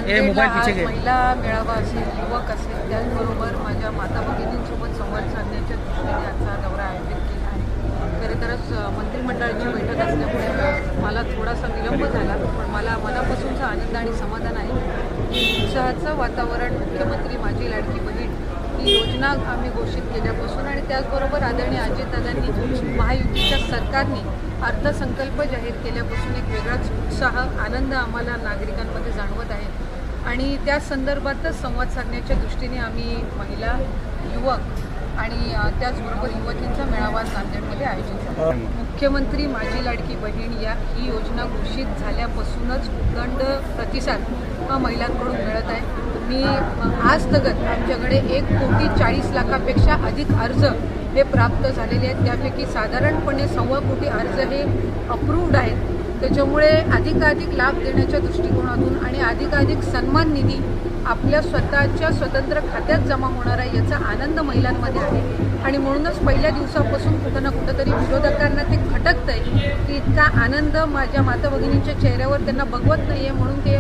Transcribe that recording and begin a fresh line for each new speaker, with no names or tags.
नांदेडला आज महिला मेळावा असेल, युवक असेल, त्याचबरोबर माझ्या माता भगिनींसोबत संवाद साधण्याच्या दृष्टीने आजचा दौरा आयोजित केला आहे। खरं तरच मंत्रिमंडळाची बैठक असल्यामुळे मला थोडासा विलंब झाला, पण मला मनापासूनचा आनंद आणि समाधान आहे की उत्साहाचं वातावरण, मुख्यमंत्री माझी लाडकी बहीण ही योजना आम्ही घोषित केल्यापासून आणि त्याचबरोबर आदरणीय अजितदादांनी महायुतीच्या सरकारने अर्थसंकल्प जाहीर केल्यापासून एक वेगळाच उत्साह, आनंद आम्हाला नागरिकांमध्ये जाणवत आहे आणि त्या संदर्भातच संवाद साधण्याच्या दृष्टीने आम्ही महिला, युवक आणि त्याचबरोबर युवतींचा मेळावा नांदेडमध्ये आयोजित केला। मुख्यमंत्री माझी लाडकी बहीण ही योजना घोषित झाल्यापासूनच उदंड प्रतिसाद महिलांकडून मिळत आहे। मी आज तगत आमच्याकडे 1,40,00,000पेक्षा अधिक अर्ज हे प्राप्त झालेले आहेत। त्यापैकी साधारणपणे 1.25 कोटी अर्ज हे अप्रूव्ड आहेत। त्याच्यामुळे अधिकाधिक लाभ देण्याच्या दृष्टिकोनातून आणि अधिकाधिक सन्मान निधी आपल्या स्वतःच्या स्वतंत्र खात्यात जमा होणार आहे याचा आनंद महिलांमध्ये आहे आणि म्हणूनच पहिल्या दिवसापासून कुठं ना कुठंतरी विरोधकांना ते खटकतंय की इतका आनंद माझ्या माता भगिनींच्या चेहऱ्यावर त्यांना बघवत नाही आहे, म्हणून ते